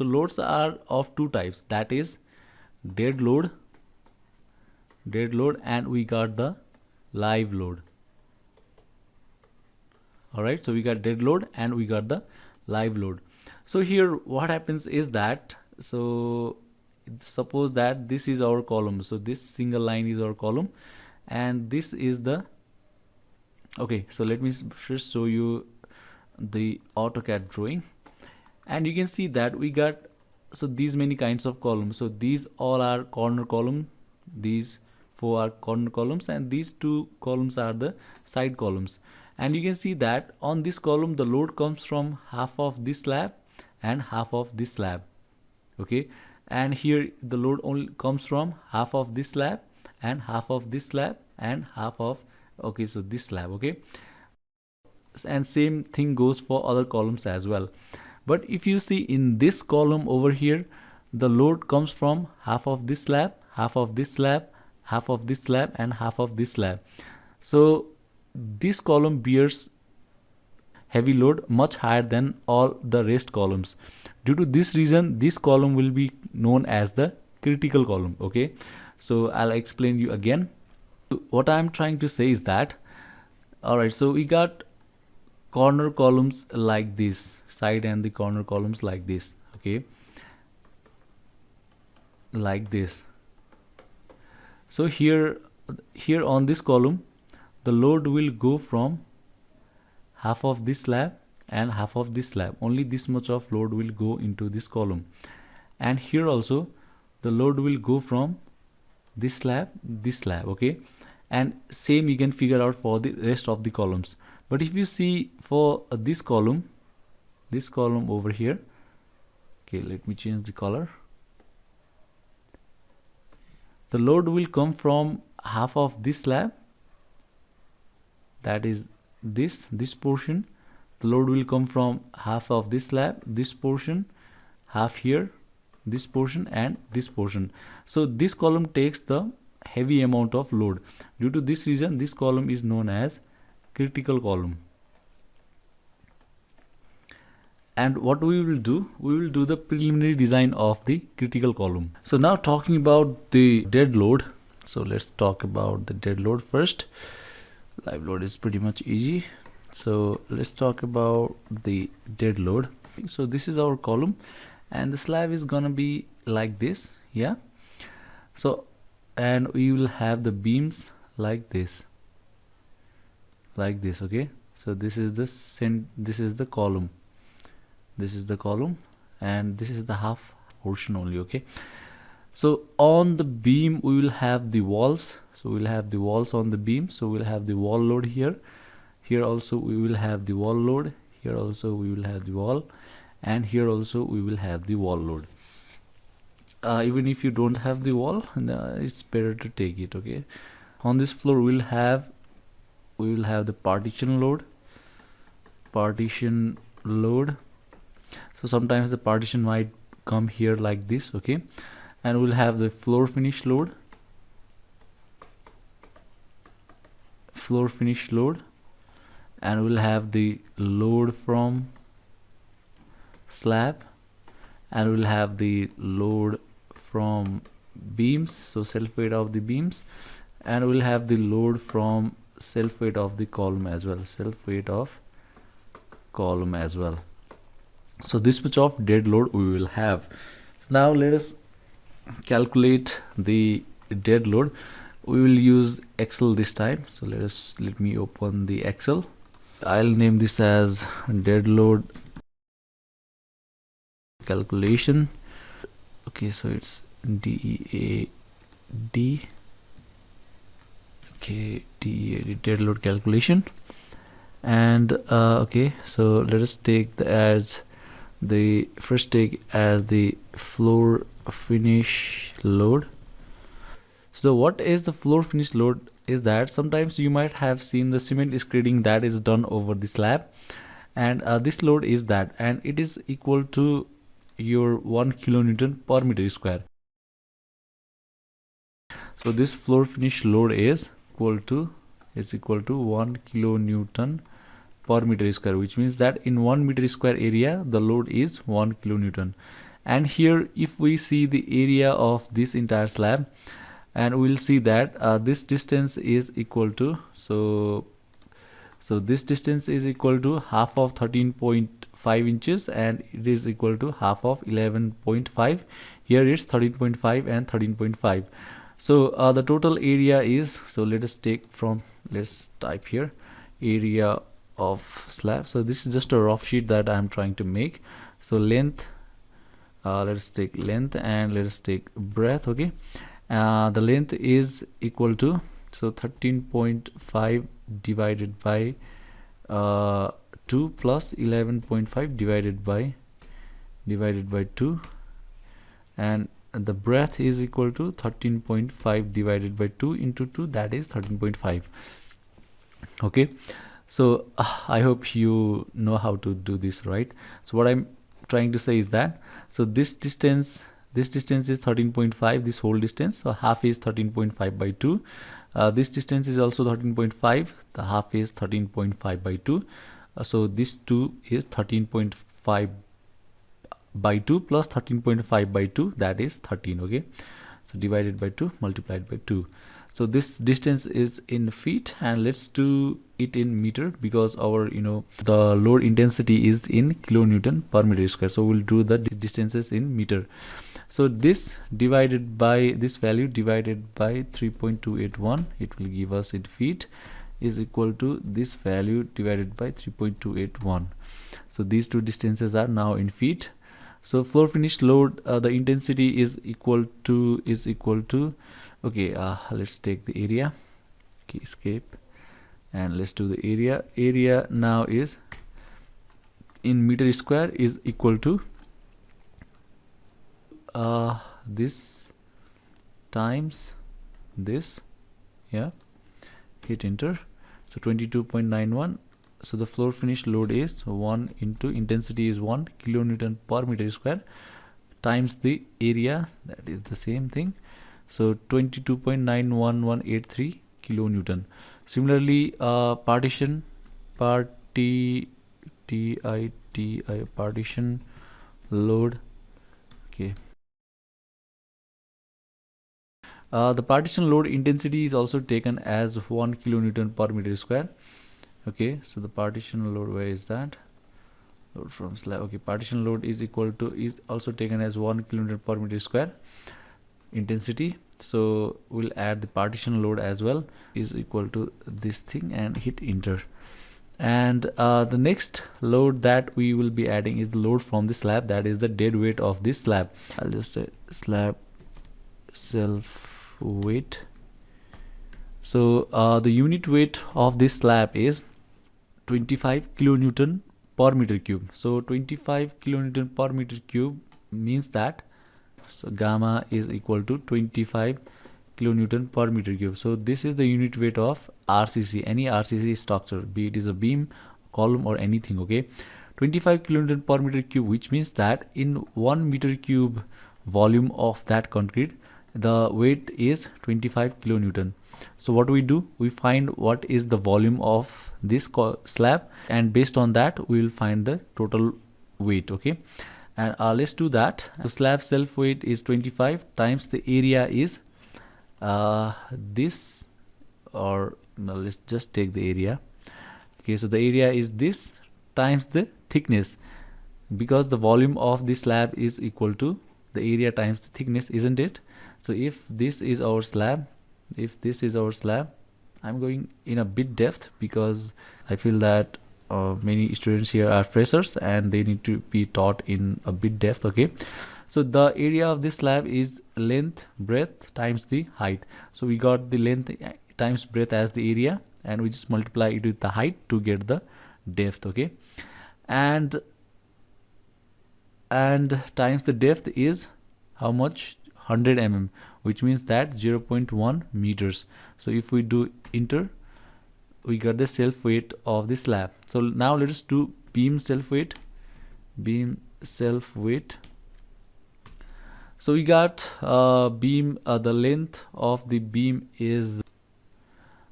So loads are of two types, that is dead load, and we got the live load. Alright, so we got dead load and we got the live load. So here what happens is that, so suppose that this is our column, so this single line is our column and this is the, okay, so let me first show you the AutoCAD drawing, and you can see that we got, so these many kinds of columns. So these all are corner column, these four are corner columns, and these two columns are the side columns. And you can see that on this column the load comes from half of this slab and half of this slab, okay, and here the load only comes from half of this slab and half of this slab and half of, okay, so this slab, okay, and same thing goes for other columns as well. But if you see in this column over here, the load comes from half of this slab, half of this slab, half of this slab and half of this slab. So this column bears heavy load much higher than all the rest columns. Due to this reason, this column will be known as the critical column, okay. So I'll explain you again. What I'm trying to say is that, alright, so we got corner columns like this, side and the corner columns like this, okay, like this. So here on this column the load will go from half of this slab and half of this slab, only this much of load will go into this column, and here also the load will go from this slab, okay, and same you can figure out for the rest of the columns. But if you see for this column over here, okay, let me change the color, the load will come from half of this slab, that is this portion. The load will come from half of this slab, this portion, half here, this portion and this portion. So this column takes the heavy amount of load. Due to this reason, this column is known as critical column. And what we will do the preliminary design of the critical column. So now talking about the dead load, so let's talk about the dead load first. Live load is pretty much easy, so let's talk about the dead load. So this is our column and the slab is gonna be like this, yeah. So and we will have the beams like this, okay. So this is the column, and this is the half portion only, okay. So on the beam we will have the walls, so we'll have the walls on the beam, so we'll have the wall load here also we will have the wall load, here also we will have the wall, and here also we will have the wall load. Even if you don't have the wall, it's better to take it, okay. On this floor we will have the partition load. So sometimes the partition might come here like this, okay, and we'll have the floor finish load, and we'll have the load from slab, and we'll have the load from beams, so self weight of the beams, and we'll have the load from self weight of the column as well, So this much of dead load we will have. So now let us calculate the dead load. We will use Excel this time, so let me open the Excel. I'll name this as dead load calculation, okay. So it's DEAD, okay, DEAD, dead load calculation. And okay, so let us take the floor finish load. So what is the floor finish load is that sometimes you might have seen the cement screeding that is done over the slab, and this load is that, and it is equal to your 1 kilonewton per meter square. So this floor finish load is equal to 1 kilonewton per meter square, which means that in 1 meter square area the load is 1 kilonewton, And here if we see the area of this entire slab, and we'll see that this distance is equal to, so this distance is equal to half of 13.5 inches, and it is equal to half of 11.5. Here it's 13.5 and 13.5. So the total area is, so let us take from, let's type here area of slab. So this is just a rough sheet that I'm trying to make. So length, let us take length, and let us take breadth. Okay, the length is equal to, so 13.5 divided by 2 plus 11.5 divided by 2, and the breadth is equal to 13.5 divided by 2 into 2, that is 13.5. okay, so I hope you know how to do this, right? So what I'm trying to say is that, so this distance is 13.5, this whole distance, so half is 13.5 by 2. This distance is also 13.5, the half is 13.5 by 2. So this 2 is 13.5 by 2 plus 13.5 by 2, that is 13. Okay, so divided by 2 multiplied by 2. So this distance is in feet, and let's do it in meter, because our the load intensity is in kilonewton per meter square. So we'll do the distances in meter. So this divided by this value divided by 3.281, it will give us in feet, is equal to this value divided by 3.281. So these two distances are now in feet. So floor finish load, the intensity is equal to okay, let's take the area. Okay, escape, and let's do the area now is in meter square is equal to this times this, yeah, hit enter. So 22.91. so the floor finish load is 1 into intensity is 1 kilonewton per meter square times the area, that is the same thing, so 22.91183 kilonewton. Similarly, partition load. Okay, the partition load intensity is also taken as 1 kilonewton per meter square. Okay, so the partition load, where is that? Load from slab. Okay, partition load is equal to, is also taken as 1 kilonewton per meter square intensity. So we'll add the partition load as well, is equal to this thing, and hit enter. And the next load that we will be adding is the load from the slab, that is the dead weight of this slab. I'll just say slab self weight. So the unit weight of this slab is 25 kilonewton per meter cube. So 25 kilonewton per meter cube means that, so gamma is equal to 25 kilonewton per meter cube. So this is the unit weight of RCC, any RCC structure, be it is a beam, column, or anything. Okay, 25 kilonewton per meter cube, which means that in 1 meter cube volume of that concrete, the weight is 25 kilonewton. So what we do, we find what is the volume of this slab, and based on that we will find the total weight. Okay, and let's do that. The slab self weight is 25 times the area is this, or no, let's just take the area. Okay, so the area is this times the thickness, because the volume of this slab is equal to the area times the thickness, isn't it? So if this is our slab, I'm going in a bit depth because I feel that many students here are freshers and they need to be taught in a bit depth. Okay, so the area of this slab is length breadth times the height. So we got the length times breadth as the area, and we just multiply it with the height to get the depth. Okay, and times the depth is how much? 100 mm, which means that 0.1 meters. So if we do enter, we got the self weight of the slab. So now let us do beam self weight. So we got beam, the length of the beam is,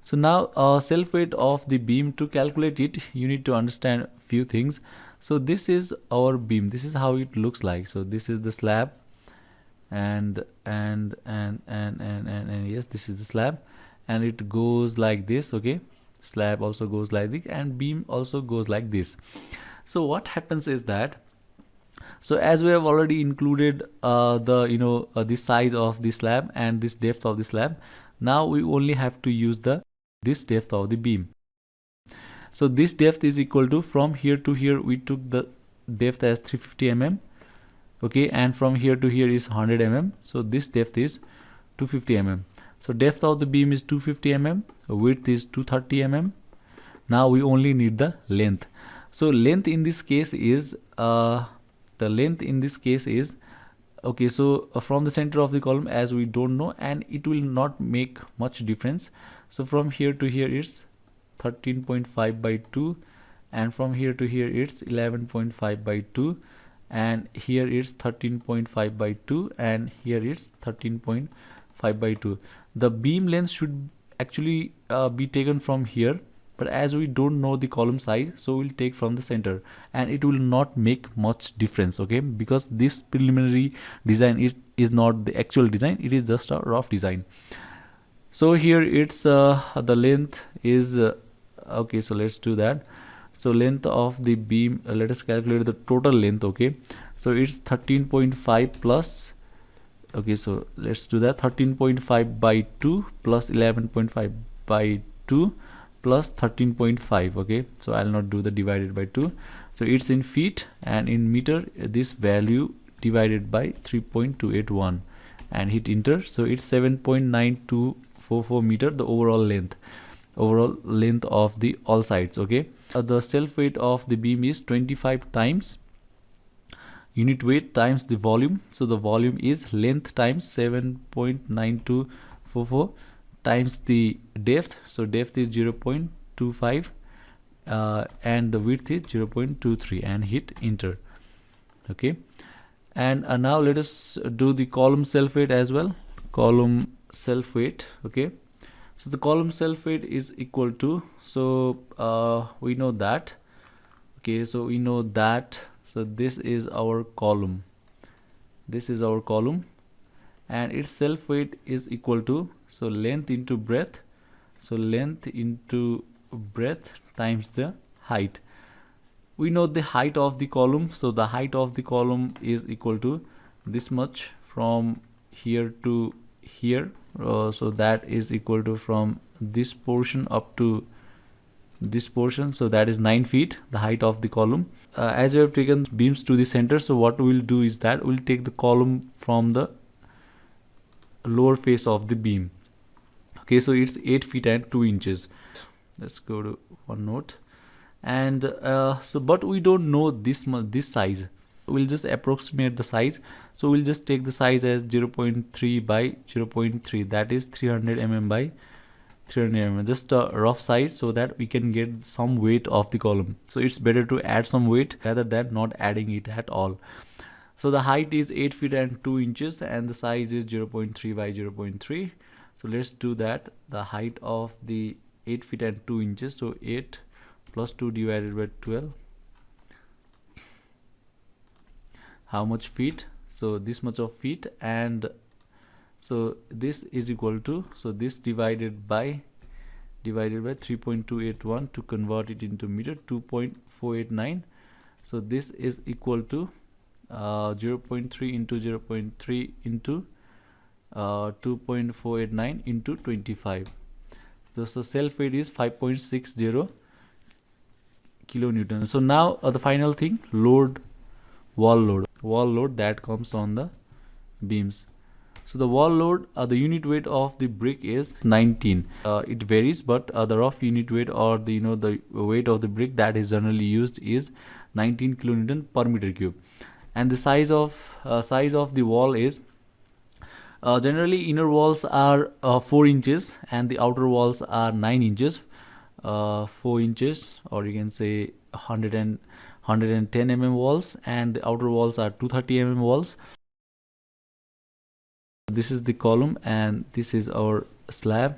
so now self weight of the beam, to calculate it you need to understand few things. So this is our beam, this is how it looks like. So this is the slab, and yes, this is the slab, and it goes like this. Okay, slab also goes like this, and beam also goes like this. So what happens is that, so as we have already included the size of the slab and this depth of the slab, now we only have to use this depth of the beam. So this depth is equal to, from here to here we took the depth as 350 mm. Okay, and from here to here is 100 mm. So this depth is 250 mm. So depth of the beam is 250 mm, width is 230 mm. Now we only need the length. So length in this case is okay, so from the center of the column, as we don't know, and it will not make much difference. So from here to here it's 13.5 by 2, and from here to here it's 11.5 by 2, and here it's 13.5 by 2, and here it's 13.5 by 2. The beam length should actually be taken from here, but as we don't know the column size, so we'll take from the center, and it will not make much difference. Okay, because this preliminary design is not the actual design, it is just a rough design. So here it's the length is okay, so let's do that. So length of the beam, let us calculate the total length. Okay, so it's 13.5 plus, okay, so let's do that, 13.5 by 2 plus 11.5 by 2 plus 13.5. okay, so I'll not do the divided by 2. So it's in feet, and in meter this value divided by 3.281, and hit enter. So it's 7.9244 meter, the overall length of the all sides. Okay, the self weight of the beam is 25 times unit weight times the volume. So the volume is length times 7.9244 times the depth. So depth is 0.25 and the width is 0.23, and hit enter. Okay, and now let us do the column self weight as well. Column self weight. Okay, so the column self weight is equal to, so we know that. Okay, so we know that, so this is our column, and its self weight is equal to, so length into breadth, so length into breadth times the height. We know the height of the column, so the height of the column is equal to this much from here to here. So that is equal to from this portion up to this portion, so that is 9 feet, the height of the column. As we have taken beams to the center, so what we will do is that we'll take the column from the lower face of the beam. Okay, so it's 8 feet and 2 inches. Let's go to one note. And so but we don't know this size. We'll just approximate the size. So we'll just take the size as 0.3 by 0.3, that is 300 mm by 300 mm, just a rough size, so that we can get some weight of the column. So it's better to add some weight rather than not adding it at all. So the height is 8 feet and 2 inches, and the size is 0.3 by 0.3. So let's do that. The height of the 8 feet and 2 inches, so 8 plus 2 divided by 12. How much feet? So this much of feet, and so this is equal to, so this divided by 3.281 to convert it into meter, 2.489. So this is equal to 0.3 into 0.3 into 2.489 into 25. So self weight is 5.60 kilonewton. So now the final thing, load, wall load that comes on the beams. So the wall load, the unit weight of the brick is 19. It varies, but the rough unit weight, or the the weight of the brick that is generally used is 19 kilonewton per meter cube. And the size of the wall is, generally inner walls are 4 inches and the outer walls are 9 inches. 4 inches, or you can say 110 mm walls, and the outer walls are 230 mm walls. This is the column, and this is our slab.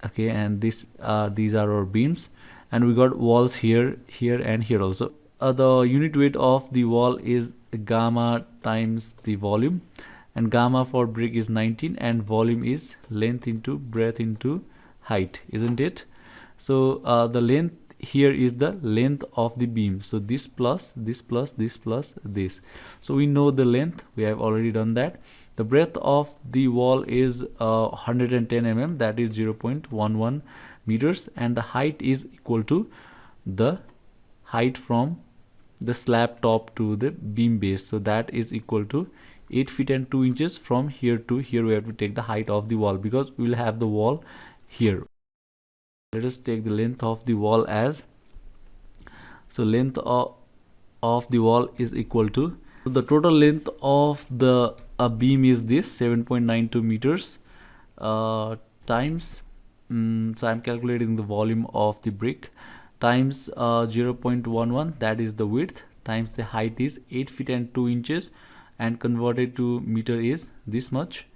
Okay, and these are our beams, and we got walls here, here, and here also. The unit weight of the wall is gamma times the volume, and gamma for brick is 19 and volume is length into breadth into height, isn't it? So the length here is the length of the beam, so this plus this plus this plus this. So we know the length, we have already done that. The breadth of the wall is 110 mm, that is 0.11 meters, and the height is equal to the height from the slab top to the beam base, so that is equal to 8 feet and 2 inches. From here to here we have to take the height of the wall because we will have the wall here. Let us take the length of the wall as, so length of the wall is equal to, so the total length of the beam is this 7.92 meters times so I'm calculating the volume of the brick, times 0.11, that is the width, times the height is 8 feet and 2 inches, and converted to meter is this much,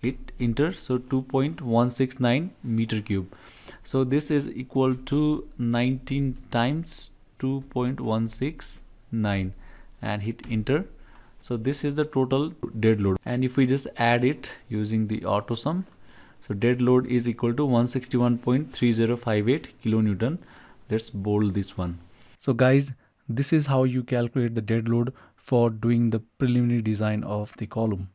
it enter, so 2.169 meter cube. So this is equal to 19 times 2.169 and hit enter. So this is the total dead load, and if we just add it using the auto sum, so dead load is equal to 161.3058 kilonewton. Let's bold this one. So guys, this is how you calculate the dead load for doing the preliminary design of the column.